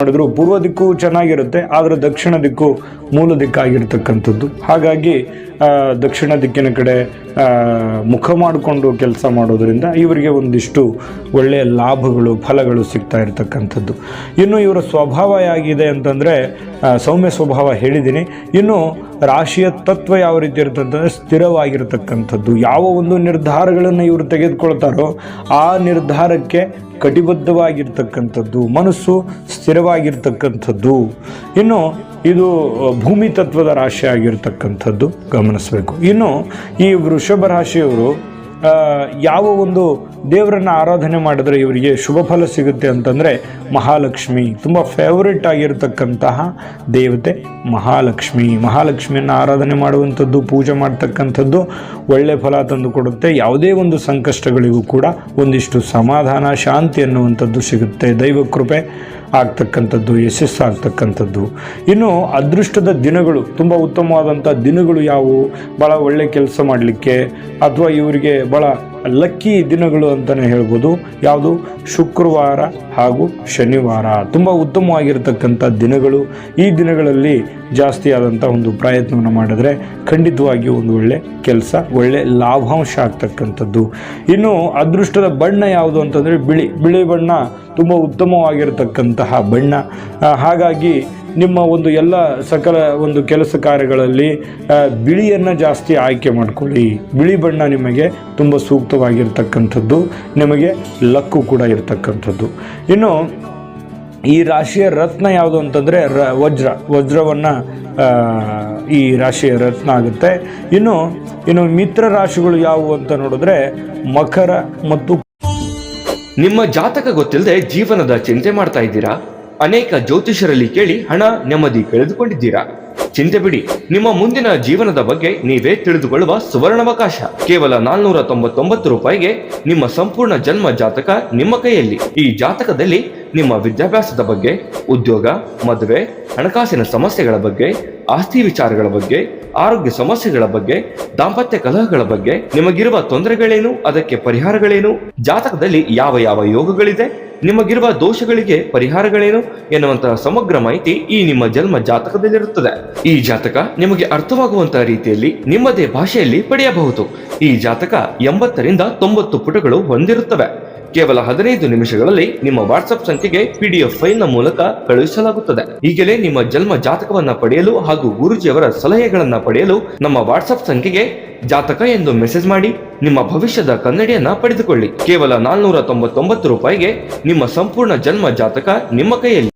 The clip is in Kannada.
ಮಾಡಿದ್ರು ಪೂರ್ವ ದಿಕ್ಕು ಚೆನ್ನಾಗಿರುತ್ತೆ, ಆದರೆ ದಕ್ಷಿಣ ದಿಕ್ಕು ಮೂಲ ದಿಕ್ಕಾಗಿರ್ತಕ್ಕಂಥದ್ದು. ಹಾಗಾಗಿ ದಕ್ಷಿಣ ದಿಕ್ಕಿನ ಕಡೆ ಮುಖ ಮಾಡಿಕೊಂಡು ಕೆಲಸ ಮಾಡೋದರಿಂದ ಇವರಿಗೆ ಒಂದಿಷ್ಟು ಒಳ್ಳೆಯ ಲಾಭಗಳು ಫಲಗಳು ಸಿಗ್ತಾ ಇರತಕ್ಕಂಥದ್ದು. ಇನ್ನು ಇವರ ಸ್ವಭಾವ ಹೇಗಿದೆ ಅಂತಂದರೆ ಸೌಮ್ಯ ಸ್ವಭಾವ ಹೇಳಿದ್ದೀನಿ. ಇನ್ನು ರಾಶಿಯ ತತ್ವ ಯಾವ ರೀತಿ ಇರುತ್ತೆ ಅಂತಂದರೆ ಸ್ಥಿರವಾಗಿರ್ತಕ್ಕಂಥದ್ದು. ಯಾವ ಒಂದು ನಿರ್ಧಾರಗಳನ್ನು ಇವರು ತೆಗೆದುಕೊಳ್ತಾರೋ ಆ ನಿರ್ಧಾರಕ್ಕೆ ಕಟಿಬದ್ಧವಾಗಿರ್ತಕ್ಕಂಥದ್ದು, ಮನಸ್ಸು ಸ್ಥಿರವಾಗಿರ್ತಕ್ಕಂಥದ್ದು. ಇನ್ನು ಇದು ಭೂಮಿ ತತ್ವದ ರಾಶಿ ಆಗಿರ್ತಕ್ಕಂಥದ್ದು ಗಮನಿಸಬೇಕು. ಇನ್ನು ಈ ವೃಷಭ ರಾಶಿಯವರು ಯಾವ ಒಂದು ದೇವರನ್ನು ಆರಾಧನೆ ಮಾಡಿದ್ರೆ ಇವರಿಗೆ ಶುಭ ಫಲ ಸಿಗುತ್ತೆ ಅಂತಂದರೆ ಮಹಾಲಕ್ಷ್ಮಿ. ತುಂಬ ಫೇವರೇಟ್ ಆಗಿರತಕ್ಕಂತಹ ದೇವತೆ ಮಹಾಲಕ್ಷ್ಮಿಯನ್ನು ಆರಾಧನೆ ಮಾಡುವಂಥದ್ದು, ಪೂಜೆ ಮಾಡ್ತಕ್ಕಂಥದ್ದು ಒಳ್ಳೆ ಫಲ ತಂದು ಕೊಡುತ್ತೆ. ಯಾವುದೇ ಒಂದು ಸಂಕಷ್ಟಗಳಿಗೂ ಕೂಡ ಒಂದಿಷ್ಟು ಸಮಾಧಾನ, ಶಾಂತಿ ಅನ್ನುವಂಥದ್ದು ಸಿಗುತ್ತೆ. ದೈವ ಕೃಪೆ ಆಗ್ತಕ್ಕಂಥದ್ದು, ಯಶಸ್ಸಾಗ್ತಕ್ಕಂಥದ್ದು. ಇನ್ನು ಅದೃಷ್ಟದ ದಿನಗಳು, ತುಂಬ ಉತ್ತಮವಾದಂಥ ದಿನಗಳು ಯಾವುವು, ಭಾಳ ಒಳ್ಳೆ ಕೆಲಸ ಮಾಡಲಿಕ್ಕೆ ಅಥವಾ ಇವರಿಗೆ ಭಾಳ ಲಕ್ಕಿ ದಿನಗಳು ಅಂತಲೇ ಹೇಳ್ಬೋದು. ಯಾವುದು? ಶುಕ್ರವಾರ ಹಾಗೂ ಶನಿವಾರ ತುಂಬ ಉತ್ತಮವಾಗಿರ್ತಕ್ಕಂಥ ದಿನಗಳು. ಈ ದಿನಗಳಲ್ಲಿ ಜಾಸ್ತಿ ಆದಂಥ ಒಂದು ಪ್ರಯತ್ನವನ್ನು ಮಾಡಿದ್ರೆ ಖಂಡಿತವಾಗಿಯೂ ಒಂದು ಒಳ್ಳೆ ಕೆಲಸ, ಒಳ್ಳೆ ಲಾಭಾಂಶ ಆಗ್ತಕ್ಕಂಥದ್ದು. ಇನ್ನು ಅದೃಷ್ಟದ ಬಣ್ಣ ಯಾವುದು ಅಂತಂದರೆ ಬಿಳಿ ಬಣ್ಣ ತುಂಬ ಉತ್ತಮವಾಗಿರತಕ್ಕಂತಹ ಬಣ್ಣ. ಹಾಗಾಗಿ ನಿಮ್ಮ ಒಂದು ಎಲ್ಲ ಸಕಲ ಒಂದು ಕೆಲಸ ಕಾರ್ಯಗಳಲ್ಲಿ ಬಿಳಿಯನ್ನು ಜಾಸ್ತಿ ಆಯ್ಕೆ ಮಾಡಿಕೊಳ್ಳಿ. ಬಿಳಿ ಬಣ್ಣ ನಿಮಗೆ ತುಂಬ ಸೂಕ್ತವಾಗಿರ್ತಕ್ಕಂಥದ್ದು, ನಿಮಗೆ ಲಕ್ಕು ಕೂಡ ಇರತಕ್ಕಂಥದ್ದು. ಇನ್ನು ಈ ರಾಶಿಯ ರತ್ನ ಯಾವುದು ಅಂತಂದರೆ ವಜ್ರವನ್ನು ಈ ರಾಶಿಯ ರತ್ನ ಆಗುತ್ತೆ. ಇನ್ನು ಮಿತ್ರ ರಾಶಿಗಳು ಯಾವುವು ಅಂತ ನೋಡಿದ್ರೆ ಮಕರ ಮತ್ತು ನಿಮ್ಮ ಜಾತಕ ಗೊತ್ತಿಲ್ಲದೆ ಜೀವನದ ಚಿಂತೆ ಮಾಡ್ತಾ ಇದ್ದೀರಾ? ಅನೇಕ ಜ್ಯೋತಿಷರಲ್ಲಿ ಕೇಳಿ ಹಣ ನೆಮ್ಮದಿ ಕಳೆದುಕೊಂಡಿದ್ದೀರಾ? ಚಿಂತೆ ಬಿಡಿ, ನಿಮ್ಮ ಮುಂದಿನ ಜೀವನದ ಬಗ್ಗೆ ನೀವೇ ತಿಳಿದುಕೊಳ್ಳುವ ಸುವರ್ಣಾವಕಾಶ. ಕೇವಲ 499 ರೂಪಾಯಿಗೆ ನಿಮ್ಮ ಸಂಪೂರ್ಣ ಜನ್ಮ ಜಾತಕ ನಿಮ್ಮ ಕೈಯಲ್ಲಿ. ಈ ಜಾತಕದಲ್ಲಿ ನಿಮ್ಮ ವಿದ್ಯಾಭ್ಯಾಸದ ಬಗ್ಗೆ, ಉದ್ಯೋಗ, ಮದುವೆ, ಹಣಕಾಸಿನ ಸಮಸ್ಯೆಗಳ ಬಗ್ಗೆ, ಆಸ್ತಿ ವಿಚಾರಗಳ ಬಗ್ಗೆ, ಆರೋಗ್ಯ ಸಮಸ್ಯೆಗಳ ಬಗ್ಗೆ, ದಾಂಪತ್ಯ ಕಲಹಗಳ ಬಗ್ಗೆ, ನಿಮಗಿರುವ ತೊಂದರೆಗಳೇನು, ಅದಕ್ಕೆ ಪರಿಹಾರಗಳೇನು, ಜಾತಕದಲ್ಲಿ ಯಾವ ಯಾವ ಯೋಗಗಳಿದೆ, ನಿಮಗಿರುವ ದೋಷಗಳಿಗೆ ಪರಿಹಾರಗಳೇನು ಎನ್ನುವಂತಹ ಸಮಗ್ರ ಮಾಹಿತಿ ಈ ನಿಮ್ಮ ಜನ್ಮ ಜಾತಕದಲ್ಲಿರುತ್ತದೆ. ಈ ಜಾತಕ ನಿಮಗೆ ಅರ್ಥವಾಗುವಂತಹ ರೀತಿಯಲ್ಲಿ ನಿಮ್ಮದೇ ಭಾಷೆಯಲ್ಲಿ ಪಡೆಯಬಹುದು. ಈ ಜಾತಕ 80ರಿಂದ 90 ಪುಟಗಳು ಹೊಂದಿರುತ್ತವೆ. ಕೇವಲ 15 ನಿಮಿಷಗಳಲ್ಲಿ ನಿಮ್ಮ ವಾಟ್ಸ್ಆಪ್ ಸಂಖ್ಯೆಗೆ PDF ಫೈಲ್ನ ಮೂಲಕ ಕಳುಹಿಸಲಾಗುತ್ತದೆ. ಈಗಲೇ ನಿಮ್ಮ ಜನ್ಮ ಜಾತಕವನ್ನ ಪಡೆಯಲು ಹಾಗೂ ಗುರುಜಿಯವರ ಸಲಹೆಗಳನ್ನ ಪಡೆಯಲು ನಮ್ಮ ವಾಟ್ಸ್ಆಪ್ ಸಂಖ್ಯೆಗೆ ಜಾತಕ ಎಂದು ಮೆಸೇಜ್ ಮಾಡಿ ನಿಮ್ಮ ಭವಿಷ್ಯದ ಕನ್ನಡಿಯನ್ನ ಪಡೆದುಕೊಳ್ಳಿ. ಕೇವಲ 499 ರೂಪಾಯಿಗೆ ನಿಮ್ಮ ಸಂಪೂರ್ಣ ಜನ್ಮ ಜಾತಕ ನಿಮ್ಮ ಕೈಯಲ್ಲಿ.